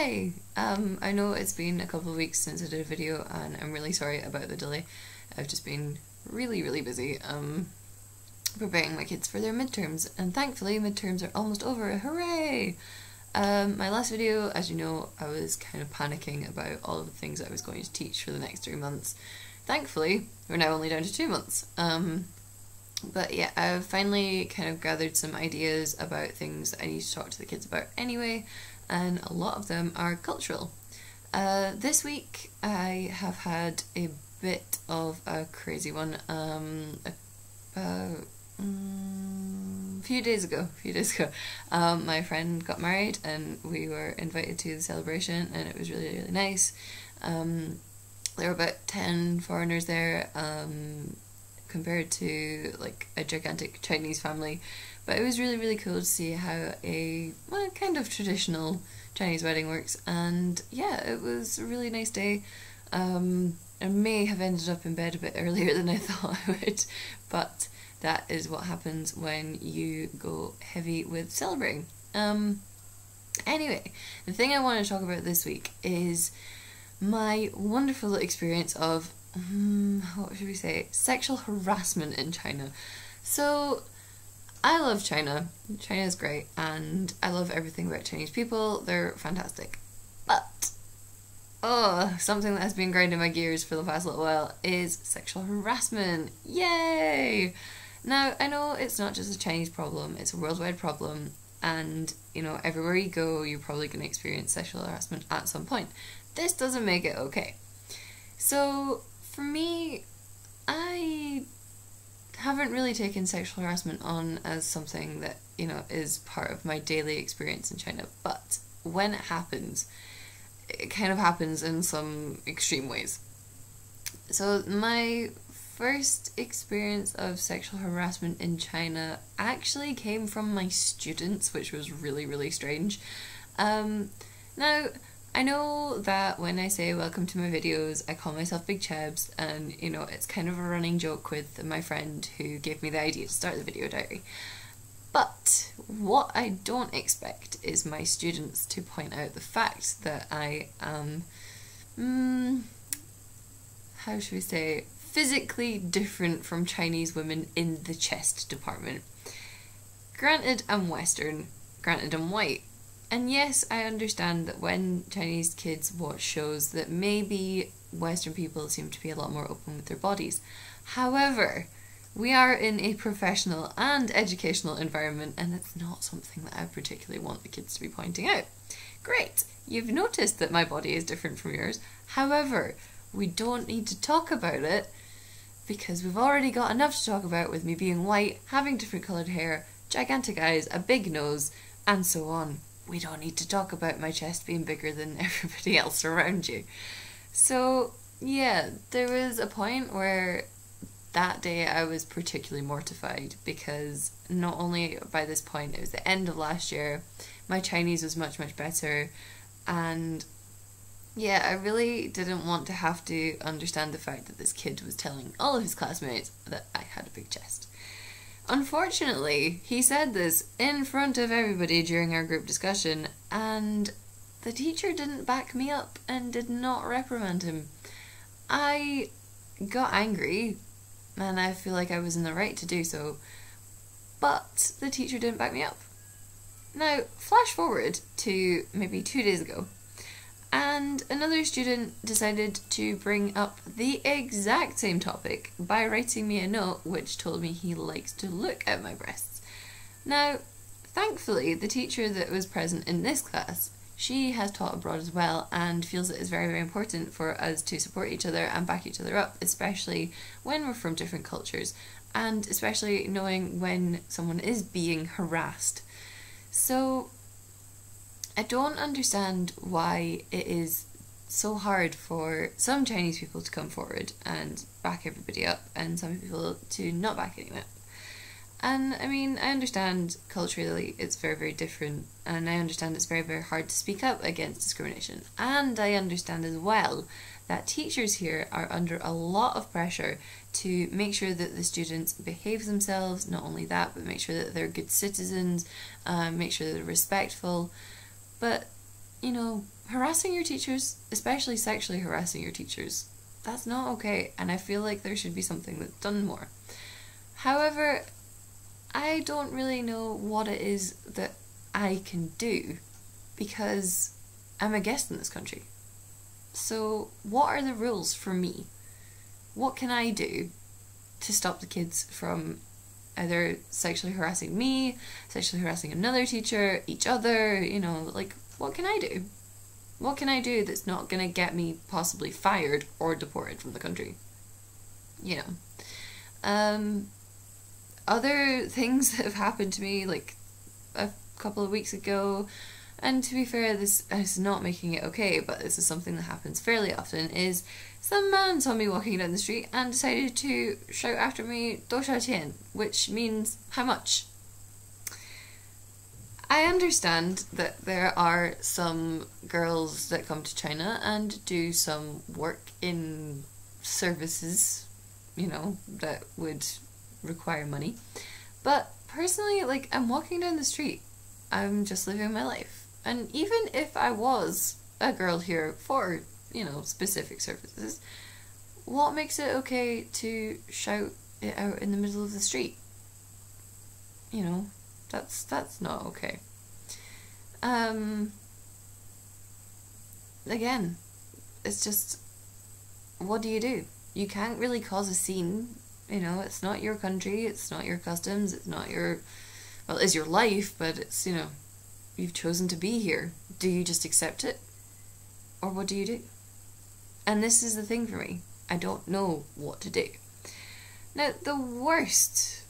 Hi! I know it's been a couple of weeks since I did a video and I'm really sorry about the delay. I've just been really busy preparing my kids for their midterms, and thankfully midterms are almost over. Hooray! My last video, as you know, I was kind of panicking about all of the things I was going to teach for the next 3 months. Thankfully, we're now only down to 2 months. But yeah, I've finally kind of gathered some ideas about things that I need to talk to the kids about anyway, and a lot of them are cultural. This week I have had a bit of a crazy one. A few days ago, my friend got married and we were invited to the celebration, and it was really nice. There were about 10 foreigners there, compared to like a gigantic Chinese family, but it was really cool to see how a kind of traditional Chinese wedding works. And yeah, it was a really nice day. I may have ended up in bed a bit earlier than I thought I would, but that is what happens when you go heavy with celebrating. Anyway, the thing I want to talk about this week is my wonderful experience of what should we say? Sexual harassment in China. So, I love China. China is great, and I love everything about Chinese people. They're fantastic. But, something that has been grinding my gears for the past little while is sexual harassment. Yay! Now, I know it's not just a Chinese problem, it's a worldwide problem, and, you know, everywhere you go, you're probably going to experience sexual harassment at some point. This doesn't make it okay. So, for me, I haven't really taken sexual harassment on as something that, you know, is part of my daily experience in China, but when it happens, it kind of happens in some extreme ways. So my first experience of sexual harassment in China actually came from my students, which was really strange. Now, I know that when I say welcome to my videos, I call myself Big Chebs, and you know, it's kind of a running joke with my friend who gave me the idea to start the video diary. But what I don't expect is my students to point out the fact that I am, how should we say, physically different from Chinese women in the chest department. Granted, I'm Western, granted I'm white. And yes, I understand that when Chinese kids watch shows that maybe Western people seem to be a lot more open with their bodies. However, we are in a professional and educational environment, and it's not something that I particularly want the kids to be pointing out. Great, you've noticed that my body is different from yours. However, we don't need to talk about it because we've already got enough to talk about with me being white, having different coloured hair, gigantic eyes, a big nose, and so on. We don't need to talk about my chest being bigger than everybody else around you. So, yeah, there was a point where that day I was particularly mortified because not only by this point, it was the end of last year, my Chinese was much better, and yeah, I really didn't want to have to understand the fact that this kid was telling all of his classmates that I had a big chest. Unfortunately, he said this in front of everybody during our group discussion, and the teacher didn't back me up and did not reprimand him. I got angry, and I feel like I was in the right to do so, but the teacher didn't back me up. Now, flash forward to maybe 2 days ago, and another student decided to bring up the exact same topic by writing me a note which told me he likes to look at my breasts. Now, thankfully, the teacher that was present in this class, she has taught abroad as well and feels it is very important for us to support each other and back each other up, especially when we're from different cultures, and especially knowing when someone is being harassed. So, I don't understand why it is so hard for some Chinese people to come forward and back everybody up, and some people to not back anyone up. And I mean, I understand culturally it's very different, and I understand it's very hard to speak up against discrimination. And I understand as well that teachers here are under a lot of pressure to make sure that the students behave themselves, not only that, but make sure that they're good citizens, make sure that they're respectful. But, you know, harassing your teachers, especially sexually harassing your teachers, that's not okay, and I feel like there should be something that's done more. However, I don't really know what it is that I can do, because I'm a guest in this country. So what are the rules for me? What can I do to stop the kids from either sexually harassing me, sexually harassing another teacher, each other, like, what can I do? What can I do that's not going to get me possibly fired or deported from the country? Other things that have happened to me, like a couple of weeks ago, and to be fair, this is not making it okay, but this is something that happens fairly often, is some man saw me walking down the street and decided to shout after me, 多少钱, which means how much? I understand that there are some girls that come to China and do some work in services, that would require money. But personally, like, I'm walking down the street. I'm just living my life. And even if I was a girl here for, specific services, what makes it okay to shout it out in the middle of the street? That's not okay. Again, it's just, what do? You can't really cause a scene, it's not your country, it's not your customs, it's not your, well, it's your life, but it's, you've chosen to be here. Do you just accept it? Or what do you do? And this is the thing for me. I don't know what to do. Now, the worst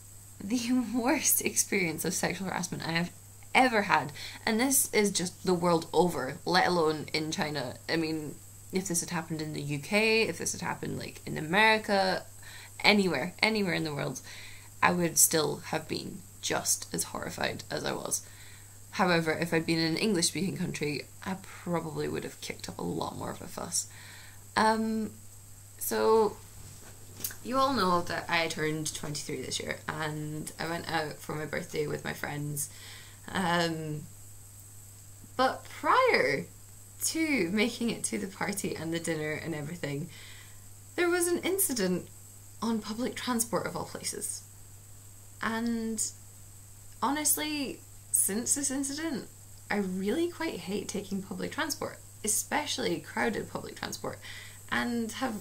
experience of sexual harassment I have ever had, and this is just the world over, let alone in China. I mean, if this had happened in the UK, if this had happened like in America, anywhere in the world, I would still have been just as horrified as I was. However, if I'd been in an English-speaking country, I probably would have kicked up a lot more of a fuss. So, you all know that I turned 23 this year, and I went out for my birthday with my friends. But prior to making it to the party and the dinner and everything, there was an incident on public transport of all places. And honestly, since this incident, I really quite hate taking public transport, especially crowded public transport, and have,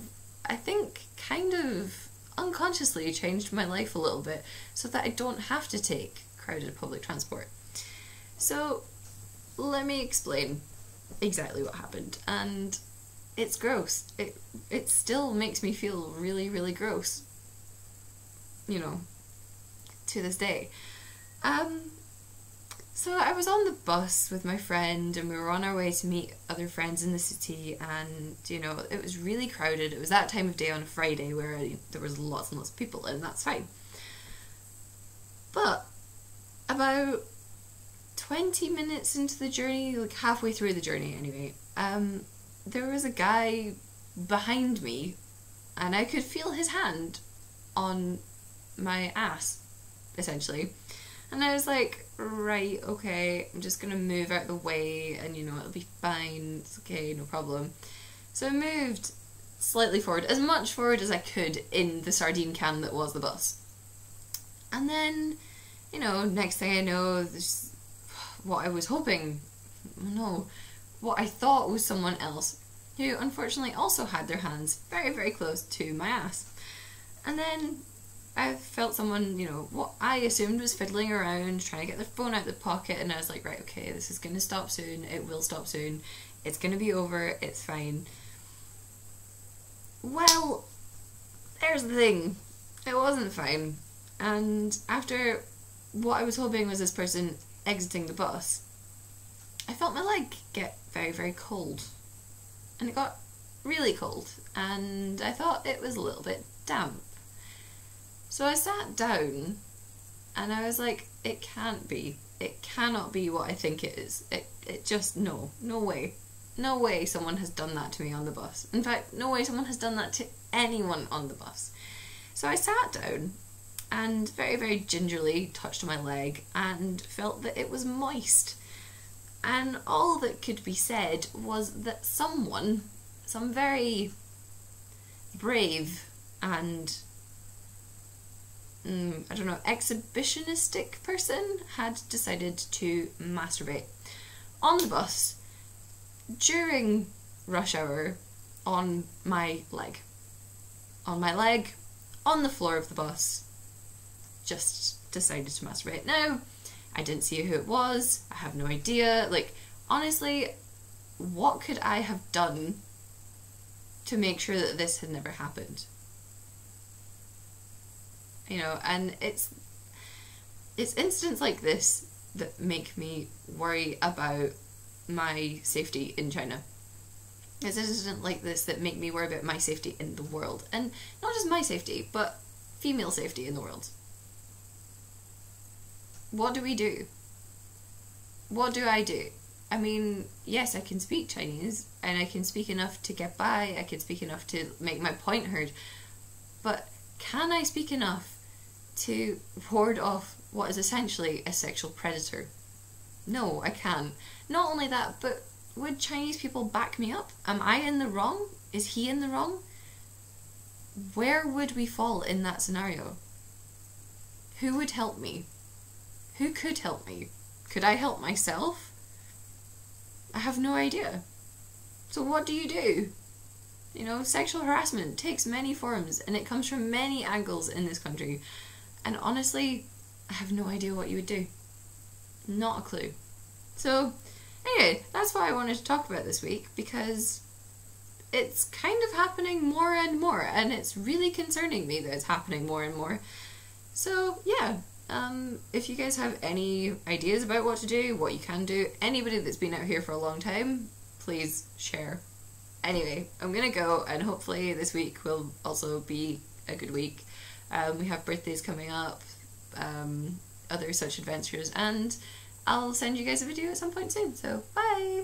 I think, kind of unconsciously changed my life a little bit so that I don't have to take crowded public transport. So let me explain exactly what happened, and it's gross. It still makes me feel really, really gross, to this day. So I was on the bus with my friend, and we were on our way to meet other friends in the city, and it was really crowded. It was that time of day on a Friday where there was lots and lots of people, and that's fine. But about 20 minutes into the journey, like halfway through the journey anyway, there was a guy behind me, and I could feel his hand on my ass, essentially. And I was like, right, okay, I'm just gonna move out the way, and it'll be fine, it's okay, no problem. So I moved slightly forward, as much forward as I could in the sardine can that was the bus. And then, next thing I know, there's what I was hoping, no, what I thought was someone else, who unfortunately also had their hands very, very close to my ass. And then I felt someone, what I assumed was fiddling around, trying to get their phone out of the pocket, and I was like, right, okay, this is going to stop soon, it will stop soon, it's going to be over, it's fine. Well, there's the thing, it wasn't fine, and after what I was hoping was this person exiting the bus, I felt my leg get very, very cold, and it got really cold, and I thought it was a little bit damp. So I sat down, and I was like, it can't be. It cannot be what I think it is. It just, no way. No way someone has done that to me on the bus. In fact, no way someone has done that to anyone on the bus. So I sat down, and very, very gingerly touched my leg, and felt that it was moist. And all that could be said was that someone, some very brave and I don't know, exhibitionistic person had decided to masturbate on the bus during rush hour on my leg. On my leg, on the floor of the bus, just decided to masturbate. Now, I didn't see who it was, I have no idea. Like, honestly, what could I have done to make sure that this had never happened? You know, and it's incidents like this that make me worry about my safety in China. It's incidents like this that make me worry about my safety in the world. And not just my safety, but female safety in the world. What do we do? What do I do? I mean, yes, I can speak Chinese, and I can speak enough to get by, I can speak enough to make my point heard, but can I speak enough to ward off what is essentially a sexual predator? No, I can't. Not only that, but would Chinese people back me up? Am I in the wrong? Is he in the wrong? Where would we fall in that scenario? Who would help me? Who could help me? Could I help myself? I have no idea. So what do? You know, sexual harassment takes many forms and it comes from many angles in this country. And honestly, I have no idea what you would do. Not a clue. So, anyway, that's what I wanted to talk about this week, because it's kind of happening more and more, and it's really concerning me that it's happening more and more. So, yeah, if you guys have any ideas about what to do, what you can do, anybody that's been out here for a long time, please share. Anyway, I'm gonna go, and hopefully this week will also be a good week. We have birthdays coming up, other such adventures, and I'll send you guys a video at some point soon, so bye!